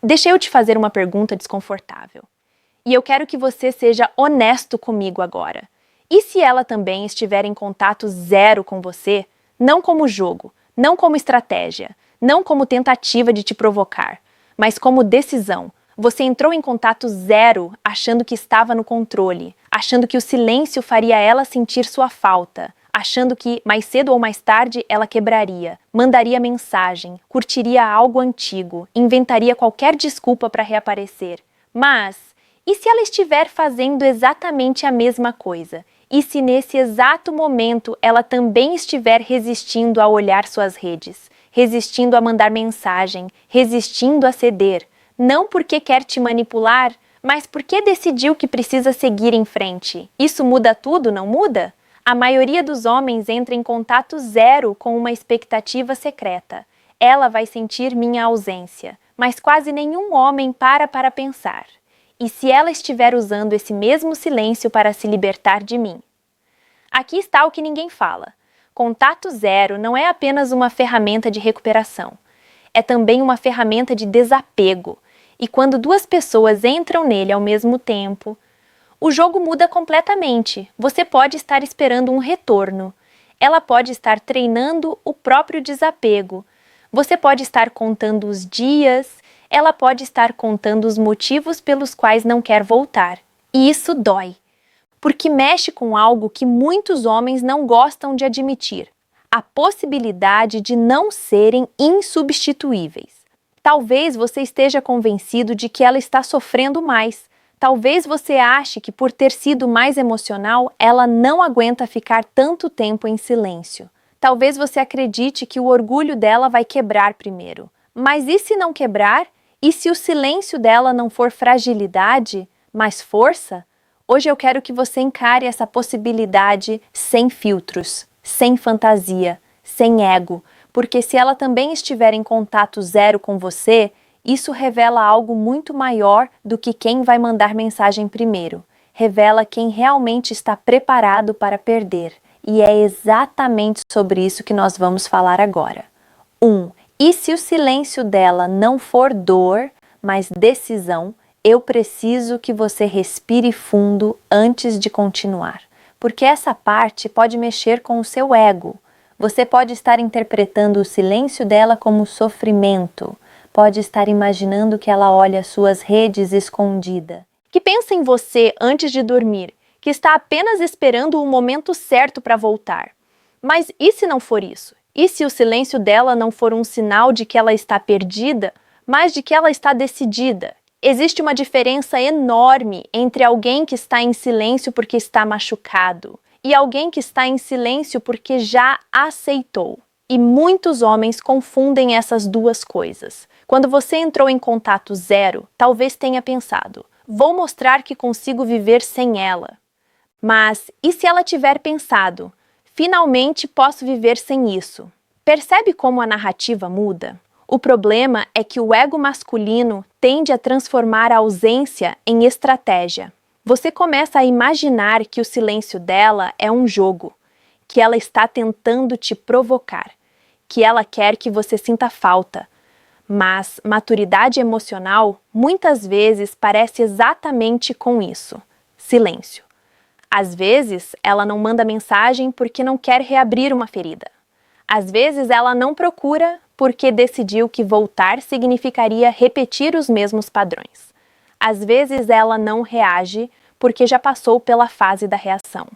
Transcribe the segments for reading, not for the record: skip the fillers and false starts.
Deixa eu te fazer uma pergunta desconfortável. E eu quero que você seja honesto comigo agora. E se ela também estiver em contato zero com você, não como jogo, não como estratégia, não como tentativa de te provocar, mas como decisão? Você entrou em contato zero achando que estava no controle, achando que o silêncio faria ela sentir sua falta, achando que, mais cedo ou mais tarde, ela quebraria, mandaria mensagem, curtiria algo antigo, inventaria qualquer desculpa para reaparecer. Mas, e se ela estiver fazendo exatamente a mesma coisa? E se nesse exato momento ela também estiver resistindo a olhar suas redes, resistindo a mandar mensagem, resistindo a ceder, não porque quer te manipular, mas porque decidiu que precisa seguir em frente? Isso muda tudo, não muda? A maioria dos homens entra em contato zero com uma expectativa secreta. Ela vai sentir minha ausência, mas quase nenhum homem para pensar. E se ela estiver usando esse mesmo silêncio para se libertar de mim? Aqui está o que ninguém fala. Contato zero não é apenas uma ferramenta de recuperação. É também uma ferramenta de desapego. E quando duas pessoas entram nele ao mesmo tempo, o jogo muda completamente. Você pode estar esperando um retorno. Ela pode estar treinando o próprio desapego. Você pode estar contando os dias. Ela pode estar contando os motivos pelos quais não quer voltar. E isso dói, porque mexe com algo que muitos homens não gostam de admitir: a possibilidade de não serem insubstituíveis. Talvez você esteja convencido de que ela está sofrendo mais. Talvez você ache que, por ter sido mais emocional, ela não aguenta ficar tanto tempo em silêncio. Talvez você acredite que o orgulho dela vai quebrar primeiro. Mas e se não quebrar? E se o silêncio dela não for fragilidade, mas força? Hoje eu quero que você encare essa possibilidade sem filtros, sem fantasia, sem ego, porque se ela também estiver em contato zero com você, isso revela algo muito maior do que quem vai mandar mensagem primeiro. Revela quem realmente está preparado para perder. E é exatamente sobre isso que nós vamos falar agora. 1. E se o silêncio dela não for dor, mas decisão, eu preciso que você respire fundo antes de continuar. Porque essa parte pode mexer com o seu ego. Você pode estar interpretando o silêncio dela como sofrimento. Pode estar imaginando que ela olha suas redes escondida, que pensa em você antes de dormir, que está apenas esperando o momento certo para voltar. Mas e se não for isso? E se o silêncio dela não for um sinal de que ela está perdida, mas de que ela está decidida? Existe uma diferença enorme entre alguém que está em silêncio porque está machucado e alguém que está em silêncio porque já aceitou. E muitos homens confundem essas duas coisas. Quando você entrou em contato zero, talvez tenha pensado: vou mostrar que consigo viver sem ela. Mas e se ela tiver pensado: finalmente posso viver sem isso? Percebe como a narrativa muda? O problema é que o ego masculino tende a transformar a ausência em estratégia. Você começa a imaginar que o silêncio dela é um jogo, que ela está tentando te provocar, que ela quer que você sinta falta. Mas maturidade emocional muitas vezes parece exatamente com isso: silêncio. Às vezes, ela não manda mensagem porque não quer reabrir uma ferida. Às vezes, ela não procura porque decidiu que voltar significaria repetir os mesmos padrões. Às vezes, ela não reage porque já passou pela fase da reação.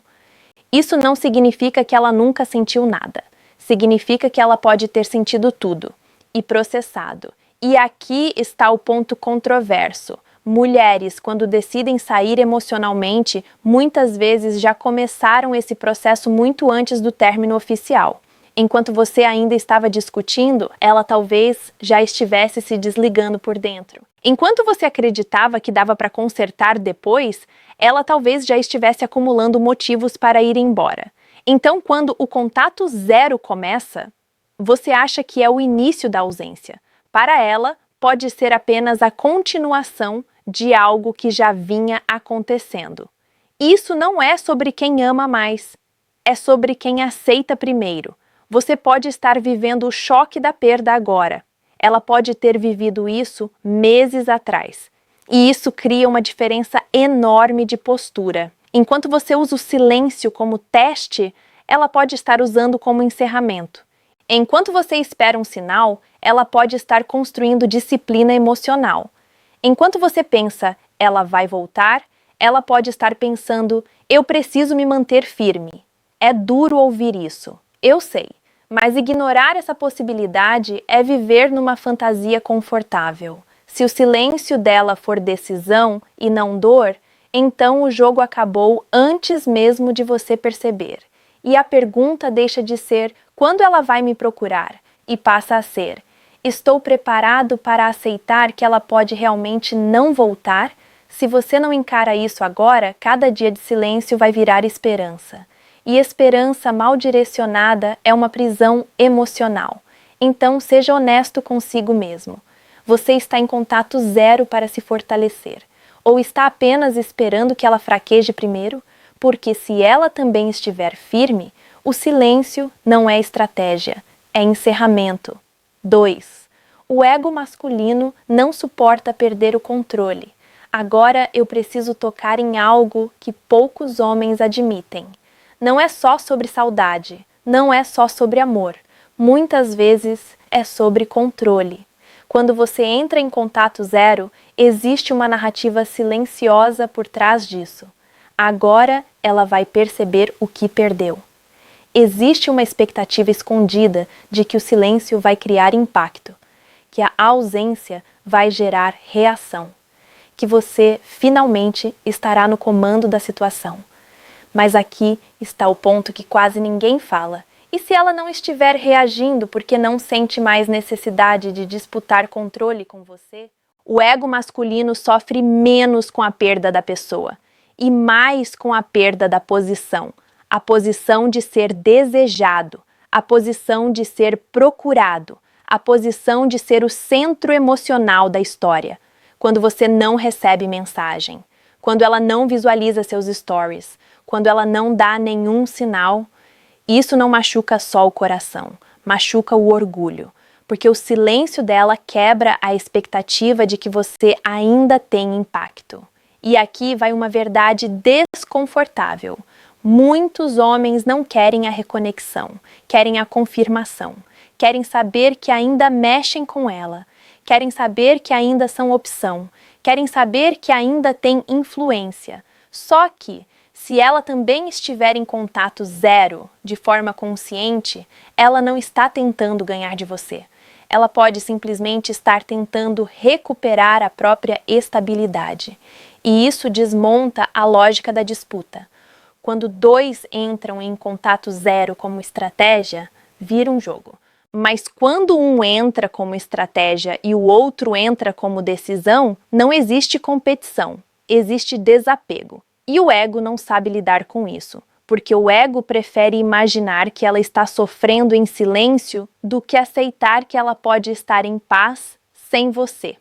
Isso não significa que ela nunca sentiu nada. Significa que ela pode ter sentido tudo e processado. E aqui está o ponto controverso. Mulheres, quando decidem sair emocionalmente, muitas vezes já começaram esse processo muito antes do término oficial. Enquanto você ainda estava discutindo, ela talvez já estivesse se desligando por dentro. Enquanto você acreditava que dava para consertar depois, ela talvez já estivesse acumulando motivos para ir embora. Então, quando o contato zero começa, você acha que é o início da ausência. Para ela, pode ser apenas a continuação de algo que já vinha acontecendo. Isso não é sobre quem ama mais, é sobre quem aceita primeiro. Você pode estar vivendo o choque da perda agora. Ela pode ter vivido isso meses atrás. E isso cria uma diferença enorme de postura. Enquanto você usa o silêncio como teste, ela pode estar usando como encerramento. Enquanto você espera um sinal, ela pode estar construindo disciplina emocional. Enquanto você pensa, ela vai voltar, ela pode estar pensando, eu preciso me manter firme. É duro ouvir isso, eu sei, mas ignorar essa possibilidade é viver numa fantasia confortável. Se o silêncio dela for decisão e não dor, então o jogo acabou antes mesmo de você perceber. E a pergunta deixa de ser quando ela vai me procurar e passa a ser: estou preparado para aceitar que ela pode realmente não voltar? Se você não encara isso agora, cada dia de silêncio vai virar esperança. E esperança mal direcionada é uma prisão emocional. Então seja honesto consigo mesmo. Você está em contato zero para se fortalecer? Ou está apenas esperando que ela fraqueje primeiro? Porque se ela também estiver firme, o silêncio não é estratégia, é encerramento. 2. O ego masculino não suporta perder o controle. Agora eu preciso tocar em algo que poucos homens admitem. Não é só sobre saudade, não é só sobre amor. Muitas vezes é sobre controle. Quando você entra em contato zero, existe uma narrativa silenciosa por trás disso. Agora ela vai perceber o que perdeu. Existe uma expectativa escondida de que o silêncio vai criar impacto, que a ausência vai gerar reação, que você finalmente estará no comando da situação. Mas aqui está o ponto que quase ninguém fala. E se ela não estiver reagindo porque não sente mais necessidade de disputar controle com você? O ego masculino sofre menos com a perda da pessoa e mais com a perda da posição. A posição de ser desejado, a posição de ser procurado, a posição de ser o centro emocional da história. Quando você não recebe mensagem, quando ela não visualiza seus stories, quando ela não dá nenhum sinal, isso não machuca só o coração, machuca o orgulho, porque o silêncio dela quebra a expectativa de que você ainda tem impacto. E aqui vai uma verdade desconfortável. Muitos homens não querem a reconexão, querem a confirmação, querem saber que ainda mexem com ela, querem saber que ainda são opção, querem saber que ainda têm influência. Só que, se ela também estiver em contato zero, de forma consciente, ela não está tentando ganhar de você. Ela pode simplesmente estar tentando recuperar a própria estabilidade. E isso desmonta a lógica da disputa. Quando dois entram em contato zero como estratégia, vira um jogo. Mas quando um entra como estratégia e o outro entra como decisão, não existe competição, existe desapego. E o ego não sabe lidar com isso, porque o ego prefere imaginar que ela está sofrendo em silêncio do que aceitar que ela pode estar em paz sem você.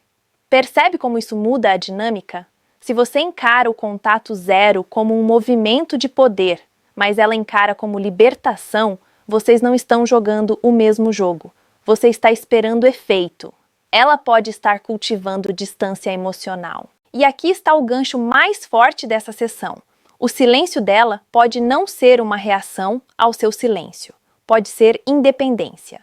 Percebe como isso muda a dinâmica? Se você encara o contato zero como um movimento de poder, mas ela encara como libertação, vocês não estão jogando o mesmo jogo. Você está esperando efeito. Ela pode estar cultivando distância emocional. E aqui está o gancho mais forte dessa sessão. O silêncio dela pode não ser uma reação ao seu silêncio. Pode ser independência.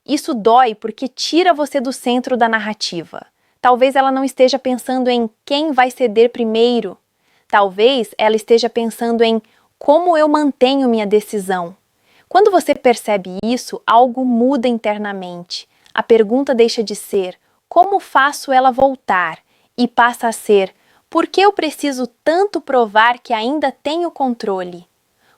Isso dói porque tira você do centro da narrativa. Talvez ela não esteja pensando em quem vai ceder primeiro. Talvez ela esteja pensando em como eu mantenho minha decisão. Quando você percebe isso, algo muda internamente. A pergunta deixa de ser como faço ela voltar e passa a ser por que eu preciso tanto provar que ainda tenho controle?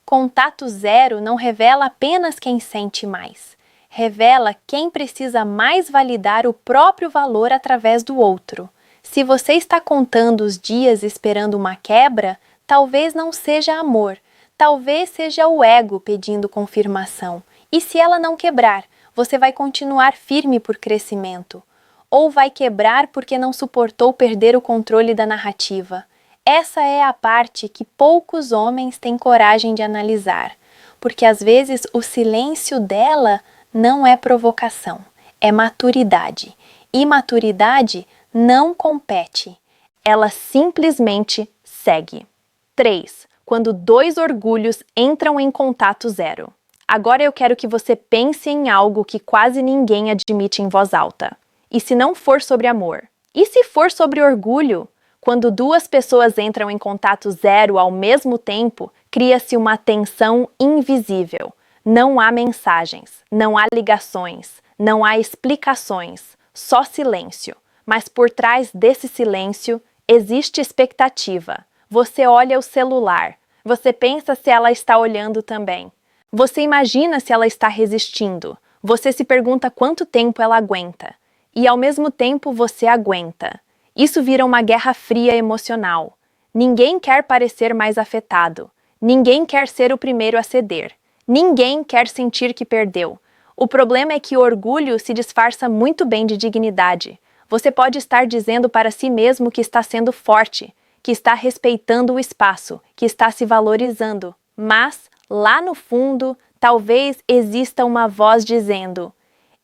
Contato zero não revela apenas quem sente mais. Revela quem precisa mais validar o próprio valor através do outro. Se você está contando os dias esperando uma quebra, talvez não seja amor, talvez seja o ego pedindo confirmação. E se ela não quebrar, você vai continuar firme por crescimento. Ou vai quebrar porque não suportou perder o controle da narrativa. Essa é a parte que poucos homens têm coragem de analisar, porque às vezes o silêncio dela não é provocação, é maturidade. Imaturidade não compete, ela simplesmente segue. 3. Quando dois orgulhos entram em contato zero. Agora eu quero que você pense em algo que quase ninguém admite em voz alta. E se não for sobre amor? E se for sobre orgulho? Quando duas pessoas entram em contato zero ao mesmo tempo, cria-se uma tensão invisível. Não há mensagens, não há ligações, não há explicações, só silêncio. Mas por trás desse silêncio existe expectativa. Você olha o celular, você pensa se ela está olhando também. Você imagina se ela está resistindo. Você se pergunta quanto tempo ela aguenta. E ao mesmo tempo você aguenta. Isso vira uma guerra fria emocional. Ninguém quer parecer mais afetado. Ninguém quer ser o primeiro a ceder. Ninguém quer sentir que perdeu. O problema é que o orgulho se disfarça muito bem de dignidade. Você pode estar dizendo para si mesmo que está sendo forte, que está respeitando o espaço, que está se valorizando. Mas, lá no fundo, talvez exista uma voz dizendo: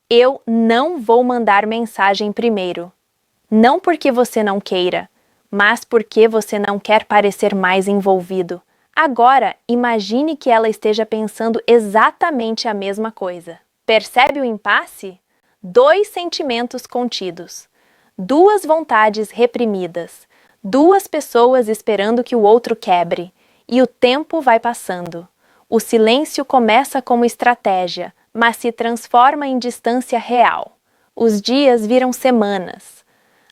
eu não vou mandar mensagem primeiro. Não porque você não queira, mas porque você não quer parecer mais envolvido. Agora, imagine que ela esteja pensando exatamente a mesma coisa. Percebe o impasse? Dois sentimentos contidos. Duas vontades reprimidas. Duas pessoas esperando que o outro quebre. E o tempo vai passando. O silêncio começa como estratégia, mas se transforma em distância real. Os dias viram semanas.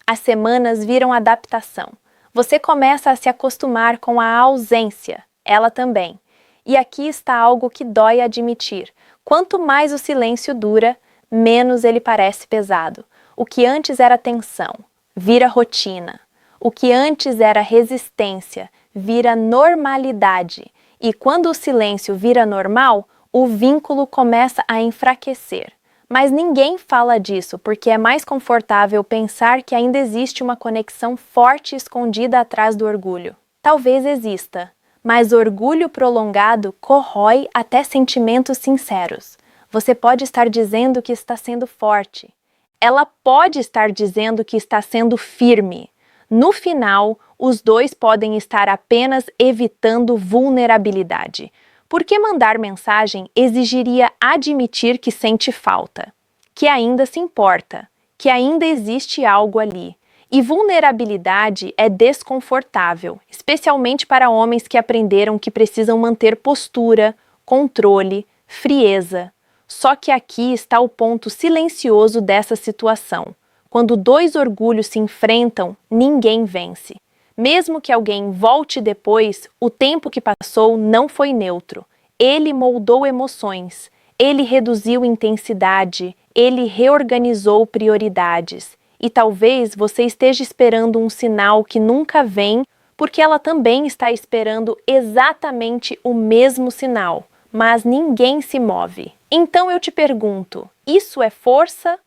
As semanas viram adaptação. Você começa a se acostumar com a ausência, ela também. E aqui está algo que dói admitir. Quanto mais o silêncio dura, menos ele parece pesado. O que antes era tensão, vira rotina. O que antes era resistência, vira normalidade. E quando o silêncio vira normal, o vínculo começa a enfraquecer. Mas ninguém fala disso porque é mais confortável pensar que ainda existe uma conexão forte escondida atrás do orgulho. Talvez exista, mas orgulho prolongado corrói até sentimentos sinceros. Você pode estar dizendo que está sendo forte. Ela pode estar dizendo que está sendo firme. No final, os dois podem estar apenas evitando vulnerabilidade. Porque mandar mensagem exigiria admitir que sente falta, que ainda se importa, que ainda existe algo ali. E vulnerabilidade é desconfortável, especialmente para homens que aprenderam que precisam manter postura, controle, frieza. Só que aqui está o ponto silencioso dessa situação. Quando dois orgulhos se enfrentam, ninguém vence. Mesmo que alguém volte depois, o tempo que passou não foi neutro. Ele moldou emoções, ele reduziu intensidade, ele reorganizou prioridades. E talvez você esteja esperando um sinal que nunca vem, porque ela também está esperando exatamente o mesmo sinal, mas ninguém se move. Então eu te pergunto, isso é força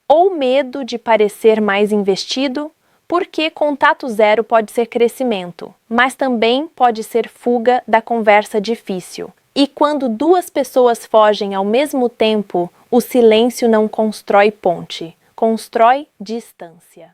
ou medo de parecer mais investido? Porque contato zero pode ser crescimento, mas também pode ser fuga da conversa difícil. E quando duas pessoas fogem ao mesmo tempo, o silêncio não constrói ponte, constrói distância.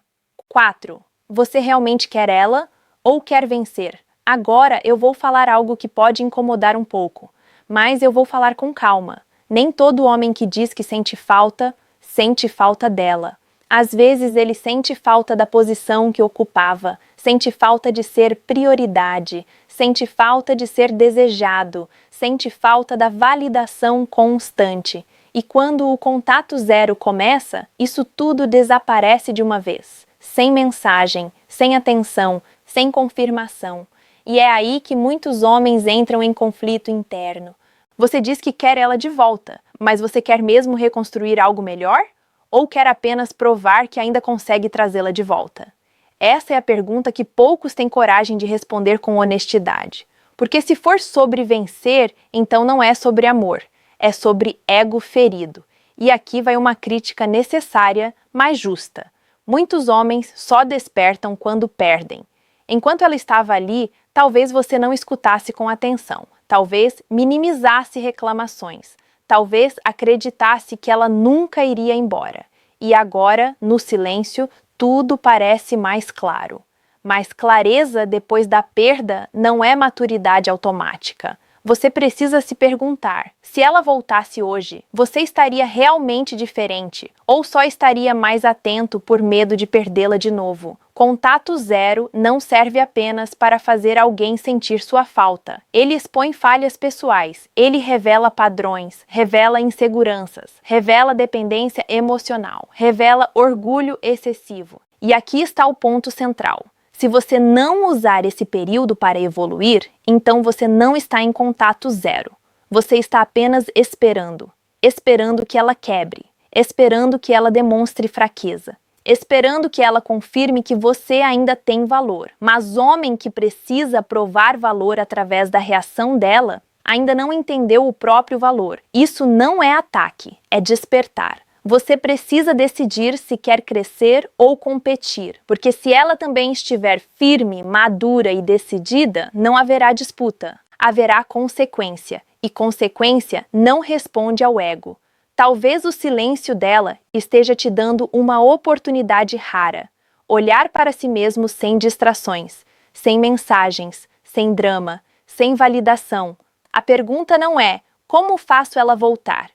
4. Você realmente quer ela ou quer vencer? Agora eu vou falar algo que pode incomodar um pouco, mas eu vou falar com calma. Nem todo homem que diz que sente falta dela. Às vezes ele sente falta da posição que ocupava, sente falta de ser prioridade, sente falta de ser desejado, sente falta da validação constante. E quando o contato zero começa, isso tudo desaparece de uma vez. Sem mensagem, sem atenção, sem confirmação. E é aí que muitos homens entram em conflito interno. Você diz que quer ela de volta, mas você quer mesmo reconstruir algo melhor? Ou quer apenas provar que ainda consegue trazê-la de volta? Essa é a pergunta que poucos têm coragem de responder com honestidade. Porque se for sobre vencer, então não é sobre amor, é sobre ego ferido. E aqui vai uma crítica necessária, mas justa. Muitos homens só despertam quando perdem. Enquanto ela estava ali, talvez você não escutasse com atenção, talvez minimizasse reclamações. Talvez acreditasse que ela nunca iria embora. E agora, no silêncio, tudo parece mais claro. Mas clareza depois da perda não é maturidade automática. Você precisa se perguntar: se ela voltasse hoje, você estaria realmente diferente ou só estaria mais atento por medo de perdê-la de novo? Contato zero não serve apenas para fazer alguém sentir sua falta. Ele expõe falhas pessoais, ele revela padrões, revela inseguranças, revela dependência emocional, revela orgulho excessivo. E aqui está o ponto central. Se você não usar esse período para evoluir, então você não está em contato zero. Você está apenas esperando. Esperando que ela quebre. Esperando que ela demonstre fraqueza. Esperando que ela confirme que você ainda tem valor. Mas homem que precisa provar valor através da reação dela, ainda não entendeu o próprio valor. Isso não é ataque, é despertar. Você precisa decidir se quer crescer ou competir, porque se ela também estiver firme, madura e decidida, não haverá disputa, haverá consequência, e consequência não responde ao ego. Talvez o silêncio dela esteja te dando uma oportunidade rara. Olhar para si mesmo sem distrações, sem mensagens, sem drama, sem validação. A pergunta não é: como faço ela voltar?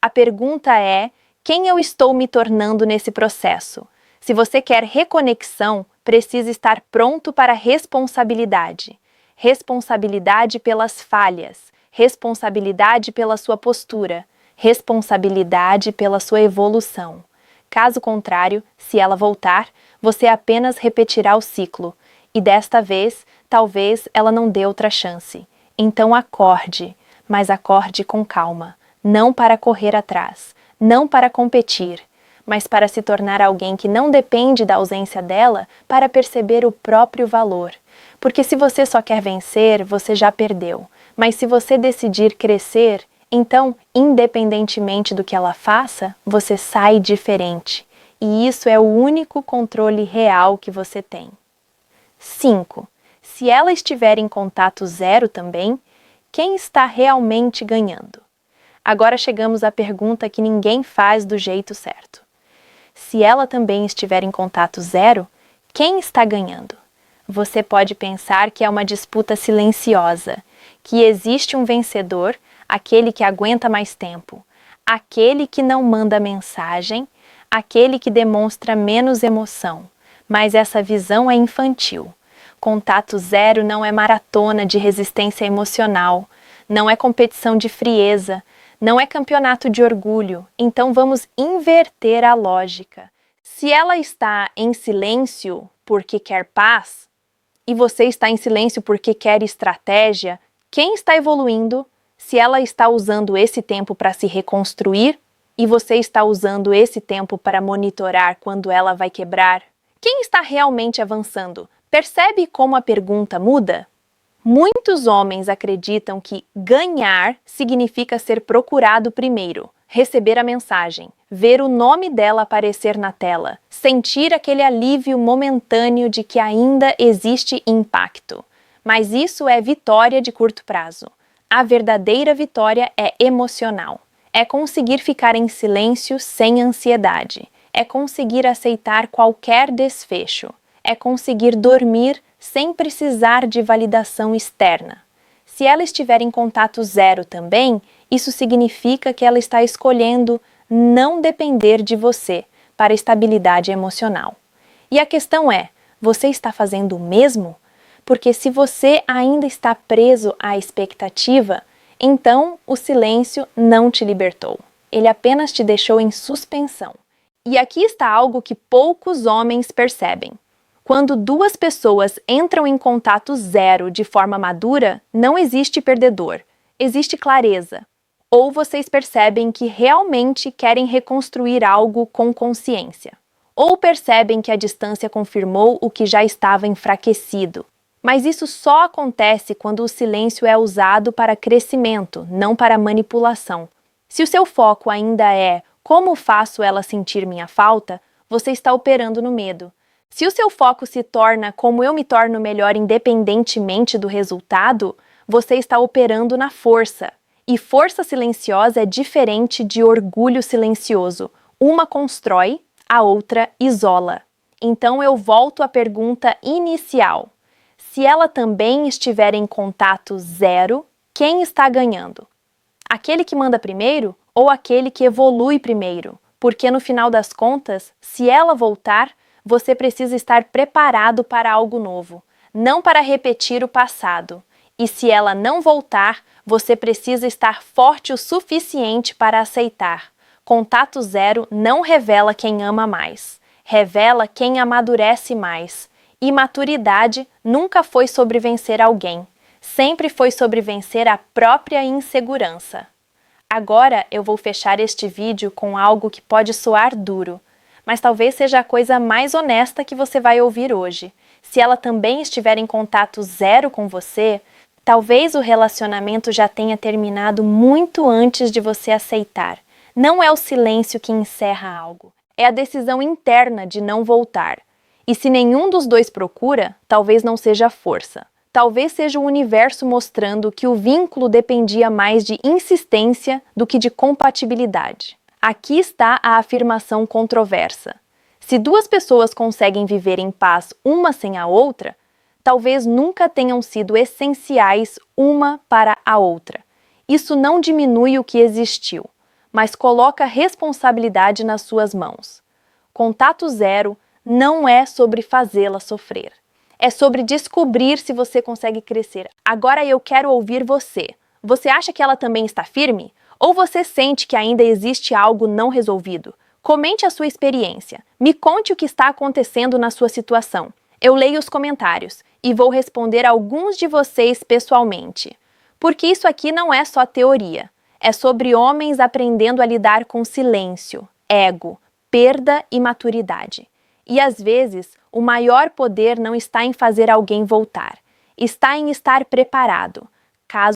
A pergunta é: quem eu estou me tornando nesse processo? Se você quer reconexão, precisa estar pronto para responsabilidade. Responsabilidade pelas falhas, responsabilidade pela sua postura, responsabilidade pela sua evolução. Caso contrário, se ela voltar, você apenas repetirá o ciclo. E desta vez, talvez ela não dê outra chance. Então acorde, mas acorde com calma, não para correr atrás. Não para competir, mas para se tornar alguém que não depende da ausência dela para perceber o próprio valor. Porque se você só quer vencer, você já perdeu. Mas se você decidir crescer, então, independentemente do que ela faça, você sai diferente. E isso é o único controle real que você tem. 5. Se ela estiver em contato zero também, quem está realmente ganhando? Agora chegamos à pergunta que ninguém faz do jeito certo. Se ela também estiver em contato zero, quem está ganhando? Você pode pensar que é uma disputa silenciosa, que existe um vencedor, aquele que aguenta mais tempo, aquele que não manda mensagem, aquele que demonstra menos emoção. Mas essa visão é infantil. Contato zero não é maratona de resistência emocional, não é competição de frieza, não é campeonato de orgulho, então vamos inverter a lógica. Se ela está em silêncio porque quer paz, e você está em silêncio porque quer estratégia, quem está evoluindo? Se ela está usando esse tempo para se reconstruir, e você está usando esse tempo para monitorar quando ela vai quebrar, quem está realmente avançando? Percebe como a pergunta muda? Muitos homens acreditam que ganhar significa ser procurado primeiro, receber a mensagem, ver o nome dela aparecer na tela, sentir aquele alívio momentâneo de que ainda existe impacto. Mas isso é vitória de curto prazo. A verdadeira vitória é emocional. É conseguir ficar em silêncio sem ansiedade. É conseguir aceitar qualquer desfecho. É conseguir dormir sem precisar de validação externa. Se ela estiver em contato zero também, isso significa que ela está escolhendo não depender de você para estabilidade emocional. E a questão é, você está fazendo o mesmo? Porque se você ainda está preso à expectativa, então o silêncio não te libertou. Ele apenas te deixou em suspensão. E aqui está algo que poucos homens percebem. Quando duas pessoas entram em contato zero de forma madura, não existe perdedor, existe clareza. Ou vocês percebem que realmente querem reconstruir algo com consciência. Ou percebem que a distância confirmou o que já estava enfraquecido. Mas isso só acontece quando o silêncio é usado para crescimento, não para manipulação. Se o seu foco ainda é como faço ela sentir minha falta, você está operando no medo. Se o seu foco se torna como eu me torno melhor independentemente do resultado, você está operando na força. E força silenciosa é diferente de orgulho silencioso. Uma constrói, a outra isola. Então eu volto à pergunta inicial. Se ela também estiver em contato 0, quem está ganhando? Aquele que manda primeiro ou aquele que evolui primeiro? Porque no final das contas, se ela voltar, você precisa estar preparado para algo novo, não para repetir o passado. E se ela não voltar, você precisa estar forte o suficiente para aceitar. Contato 0 não revela quem ama mais, revela quem amadurece mais. E maturidade nunca foi sobre vencer alguém, sempre foi sobre vencer a própria insegurança. Agora eu vou fechar este vídeo com algo que pode soar duro, mas talvez seja a coisa mais honesta que você vai ouvir hoje. Se ela também estiver em contato 0 com você, talvez o relacionamento já tenha terminado muito antes de você aceitar. Não é o silêncio que encerra algo, é a decisão interna de não voltar. E se nenhum dos dois procura, talvez não seja força. Talvez seja o universo mostrando que o vínculo dependia mais de insistência do que de compatibilidade. Aqui está a afirmação controversa. Se duas pessoas conseguem viver em paz uma sem a outra, talvez nunca tenham sido essenciais uma para a outra. Isso não diminui o que existiu, mas coloca a responsabilidade nas suas mãos. Contato 0 não é sobre fazê-la sofrer. É sobre descobrir se você consegue crescer. Agora eu quero ouvir você. Você acha que ela também está firme? Ou você sente que ainda existe algo não resolvido? Comente a sua experiência. Me conte o que está acontecendo na sua situação. Eu leio os comentários e vou responder a alguns de vocês pessoalmente. Porque isso aqui não é só teoria. É sobre homens aprendendo a lidar com silêncio, ego, perda e maturidade. E às vezes, o maior poder não está em fazer alguém voltar, está em estar preparado, caso